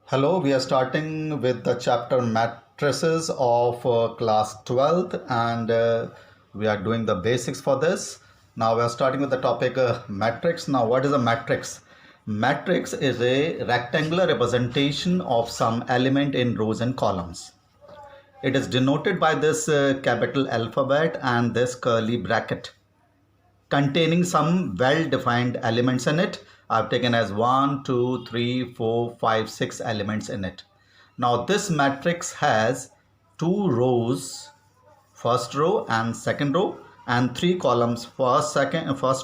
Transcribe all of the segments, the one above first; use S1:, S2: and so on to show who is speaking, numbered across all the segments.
S1: Hello, we are starting with the chapter matrices of class 12th and we are doing the basics for this. Now we are starting with the topic matrix. Now what is a matrix? Matrix is a rectangular representation of some element in rows and columns. It is denoted by this capital alphabet and this curly bracket containing some well-defined elements in it. I've taken as 1, 2, 3, 4, 5, 6 elements in it. Now this matrix has two rows, first row and second row, and three columns, first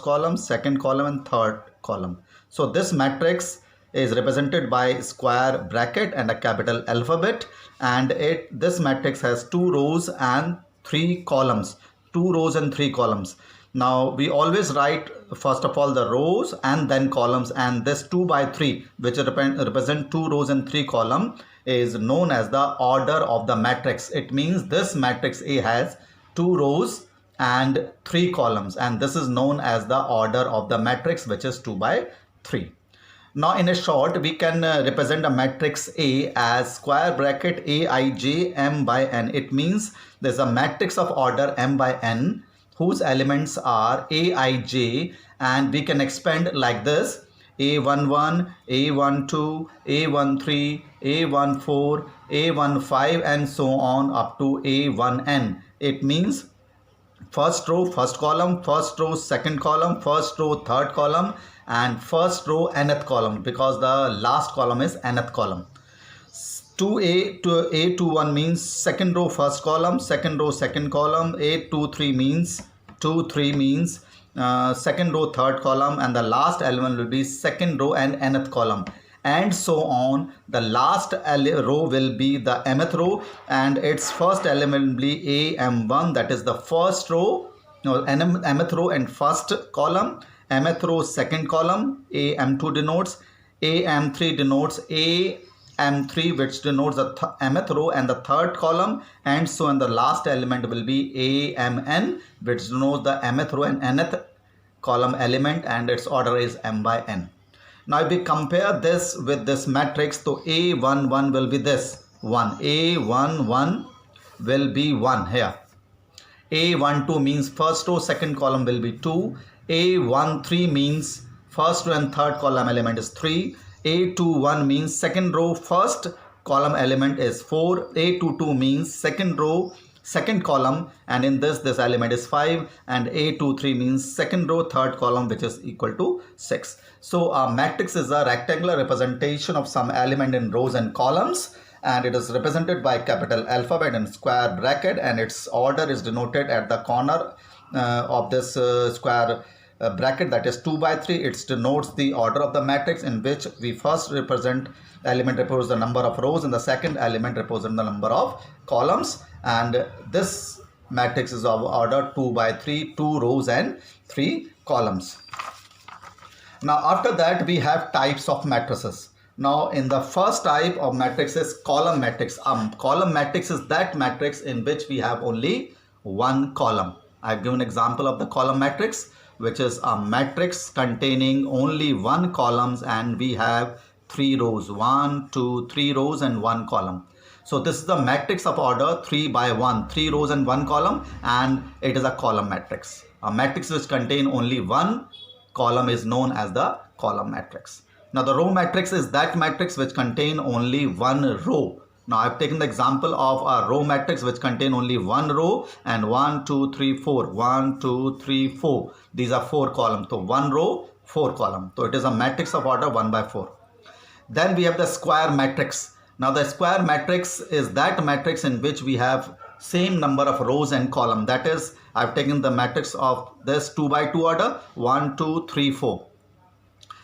S1: column, second column and third column. So this matrix is represented by square bracket and a capital alphabet, and this matrix has two rows and three columns. Now we always write first of all the rows and then columns, and this 2 by 3 which represent two rows and three column is known as the order of the matrix. It means this matrix A has two rows and three columns, and this is known as the order of the matrix, which is 2 by 3. Now in a short, we can represent a matrix A as square bracket Aij m by n. It means there's a matrix of order m by n whose elements are Aij, and we can expand like this: A11, A12, A13, A14, A15 and so on up to A1n. It means first row first column, first row second column, first row third column, and first row nth column, because the last column is nth column. 2a to A21 means second row first column, second row second column. A23 means 23 means second row third column, and the last element will be second row and nth column, and so on. The last row will be the mth row, and its first element will be am1, that is the first row, mth row and first column. Mth row second column, am2 denotes. Am3 denotes am3, which denotes the mth row and the third column, and so on. The last element will be amn, which denotes the mth row and nth column element, and its order is m by n. Now if we compare this with this matrix, so A11 will be this 1, A11 will be 1 here. A12 means first row second column will be 2. A13 means first row and third column element is 3. A21 means second row first column element is 4. A22 means second row second column, and in this element is 5, and A23 means second row third column, which is equal to 6. So a matrix is a rectangular representation of some element in rows and columns, and it is represented by capital alphabet and square bracket, and its order is denoted at the corner of this square bracket, that is 2 by 3. It denotes the order of the matrix, in which we first element represents the number of rows and the second element represents the number of columns, and this matrix is of order 2 by 3, 2 rows and 3 columns. Now after that we have types of matrices. Now in the first type of matrix is column matrix. Column matrix is that matrix in which we have only one column. I've given example of the column matrix, which is a matrix containing only one columns, and we have 3 rows, 1, 2, 3 rows and 1 column. So this is the matrix of order 3 by 1, 3 rows and 1 column, and it is a column matrix. A matrix which contain only one column is known as the column matrix. Now the row matrix is that matrix which contain only one row. Now I've taken the example of a row matrix which contain only one row, and 1, 2, 3, 4, 1, 2, 3, 4. These are 4 columns. So 1 row, 4 column. So it is a matrix of order 1 by 4. Then we have the square matrix. Now the square matrix is that matrix in which we have same number of rows and column. That is, I've taken the matrix of this 2 by 2 order, 1, 2, 3, 4.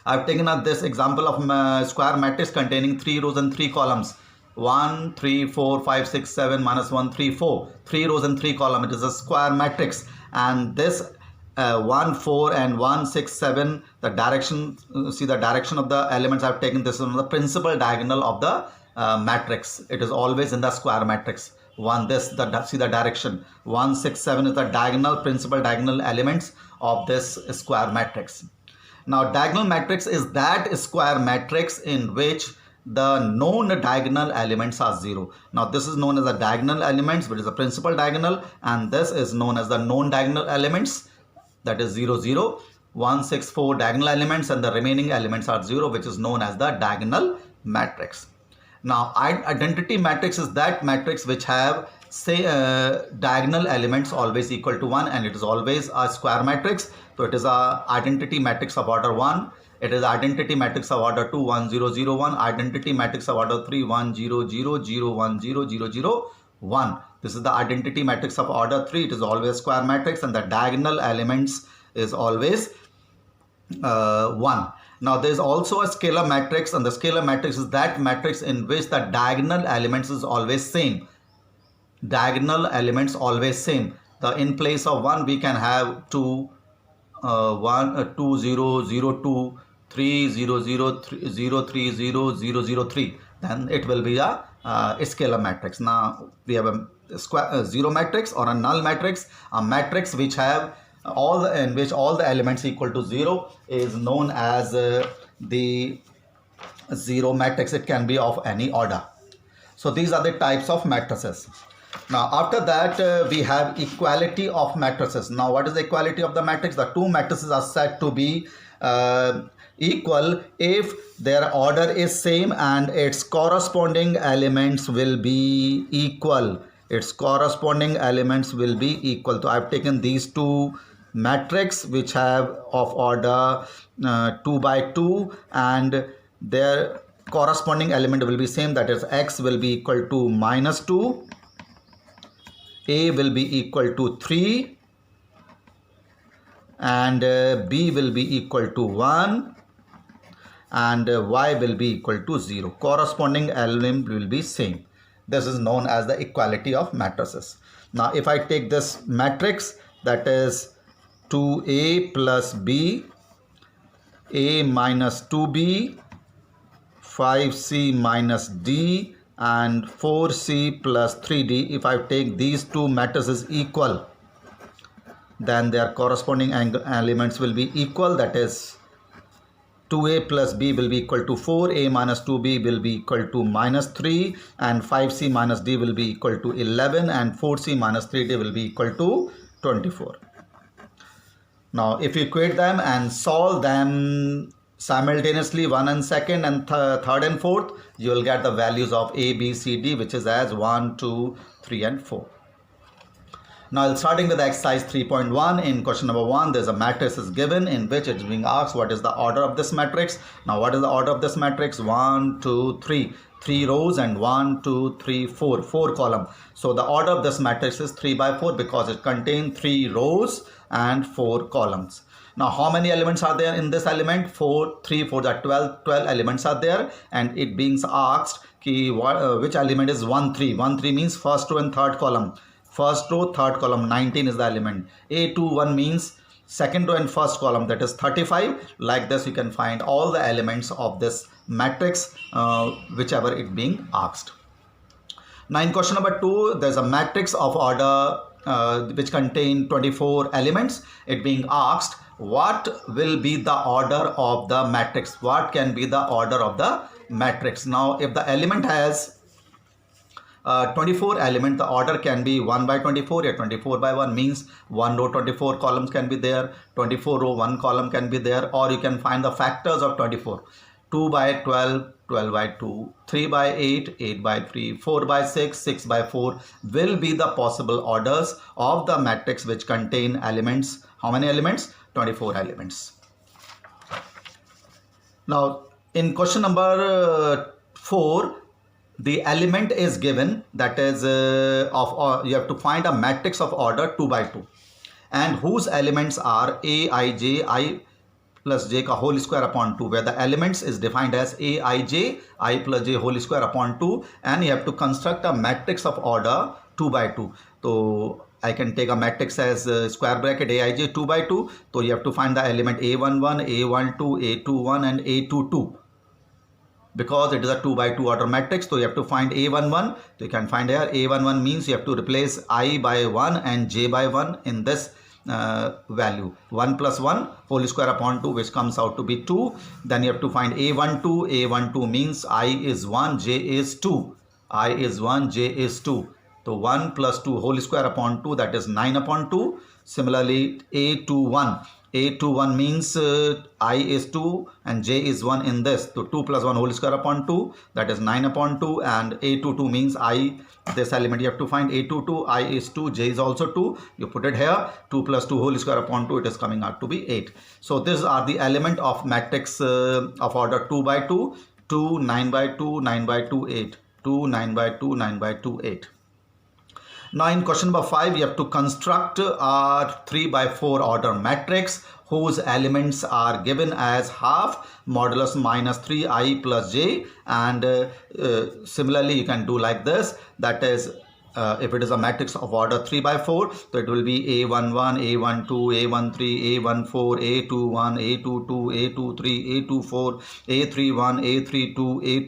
S1: I've taken this example of square matrix containing 3 rows and 3 columns. 1, 3, 4, 5, 6, 7, minus 1, 3, 4. 3 rows and 3 column. It is a square matrix. And this 1, 4 and 1, 6, 7, the direction, see the direction of the elements I've taken. This is the principal diagonal of the matrix. It is always in the square matrix. See the direction. 1, 6, 7 is the principal diagonal elements of this square matrix. Now diagonal matrix is that square matrix in which the known diagonal elements are 0. Now this is known as the diagonal elements, which is the principal diagonal, and this is known as the known diagonal elements, that is 0, 0. 1, 6, 4 diagonal elements, and the remaining elements are 0, which is known as the diagonal matrix. Now identity matrix is that matrix which have say diagonal elements always equal to 1, and it is always a square matrix. So it is a identity matrix of order 1. It is identity matrix of order 2, 1, 0, 0, 1. Identity matrix of order 3, 1, 0, 0, 0, 1, 0, 0, 0, 1. This is the identity matrix of order 3. It is always square matrix, and the diagonal elements is always 1. Now there is also a scalar matrix, and the scalar matrix is that matrix in which the diagonal elements is always same. Diagonal elements always same. In place of 1 we can have 2, 1, 2, 0, 0, 2, 3, 0, 0, 3, 0, 3, 0, 0, 0, 3. Then it will be a scalar matrix. Now we have a zero matrix or a null matrix, a matrix which have in which all the elements equal to 0 is known as the zero matrix. It can be of any order. So these are the types of matrices. Now after that we have equality of matrices. Now what is the equality of the matrix? The two matrices are said to be equal if their order is same and its corresponding elements will be equal. Its corresponding elements will be equal. So I have taken these two matrix which have of order 2 by 2, and their corresponding element will be same, that is x will be equal to -2, a will be equal to 3, and b will be equal to 1, and y will be equal to 0. Corresponding element will be same. This is known as the equality of matrices. Now if I take this matrix, that is 2a plus b, a minus 2b, 5c minus d, and 4c plus 3d. If I take these two matrices equal, then their corresponding elements will be equal, that is 2a plus b will be equal to 4, a minus 2b will be equal to -3, and 5c minus d will be equal to 11, and 4c minus 3d will be equal to 24. Now if you equate them and solve them simultaneously, 1 and 2nd and 3rd and 4th, you will get the values of a, b, c, d, which is as 1, 2, 3 and 4. Now starting with exercise 3.1, in question number 1 there is a matrix is given in which it is being asked what is the order of this matrix. Now what is the order of this matrix? 1, 2, 3. 3 rows and 1, 2, 3, 4. 4 column. So the order of this matrix is 3 by 4 because it contains 3 rows and 4 columns. Now how many elements are there in this element? 4, 3, 4, that 12 elements are there, and it being asked which element is 1, 3. 1, 3 means first row and third column. First row, third column, 19 is the element. A2, 1 means second row and first column, that is 35. Like this you can find all the elements of this matrix whichever it being asked. Now in question number 2 there is a matrix of order which contain 24 elements. It being asked what will be the order of the matrix? What can be the order of the matrix? Now if the element has 24 element, the order can be 1 by 24 or 24 by 1, means 1 row 24 columns can be there, 24 row 1 column can be there, or you can find the factors of 24. 2 by 12, 12 by 2, 3 by 8, 8 by 3, 4 by 6, 6 by 4 will be the possible orders of the matrix which contain elements. How many elements? 24 elements. Now in question number 4, the element is given, that is you have to find a matrix of order 2 by 2 and whose elements are a, I, j, I plus j ka whole square upon 2, where the elements is defined as a, I, j, I plus j whole square upon 2, and you have to construct a matrix of order 2 by 2. So I can take a matrix as square bracket aij 2 by 2. So you have to find the element a11, a12, a21 and a22. Because it is a 2 by 2 order matrix, so you have to find a11. So you can find here a11 means you have to replace I by 1 and j by 1 in this value. 1 plus 1 whole square upon 2, which comes out to be 2. Then you have to find a12. a12 means I is 1, j is 2. I is 1, j is 2. So 1 plus 2 whole square upon 2, that is 9 upon 2. Similarly, a21. a21 means I is 2 and j is 1 in this. So 2 plus 1 whole square upon 2, that is 9 upon 2. And a22 means I, this element you have to find a22, I is 2, j is also 2. You put it here, 2 plus 2 whole square upon 2, it is coming out to be 8. So these are the element of matrix of order 2 by 2, 2, 9 by 2, 9 by 2, 8. 2, 9 by 2, 9 by 2, 8. Now in question number 5, you have to construct a 3 by 4 order matrix whose elements are given as half, modulus minus 3i plus j, and similarly you can do like this, that is if it is a matrix of order 3 by 4, so it will be a11, a12, a13, a14, a21, a22, a23, a24, a31, a32,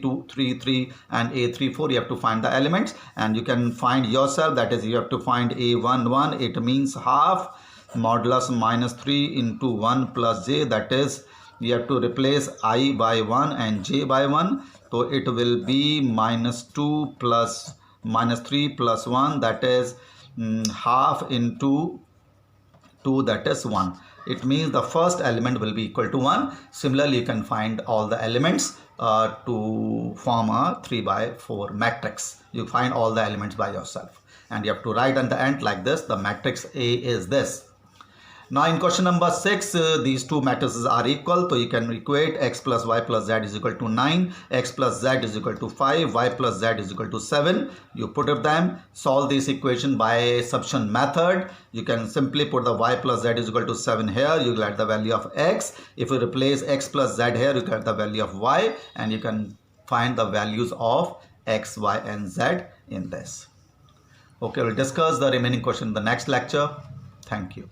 S1: a233 and a34. You have to find the elements and you can find yourself, that is you have to find a11, it means half, modulus minus 3 into 1 plus j, that is you have to replace I by 1 and j by 1, so it will be minus 2 plus minus 3 plus 1, that is half into 2, that is 1. It means the first element will be equal to 1. Similarly, you can find all the elements to form a 3 by 4 matrix. You find all the elements by yourself and you have to write at the end like this, the matrix A is this. Now in question number 6, these two matrices are equal, so you can equate x plus y plus z is equal to 9, x plus z is equal to 5, y plus z is equal to 7. You put up them, solve this equation by substitution method. You can simply put the y plus z is equal to 7 here, you get the value of x. If you replace x plus z here, you get the value of y, and you can find the values of x, y and z in this. Okay, we'll discuss the remaining question in the next lecture. Thank you.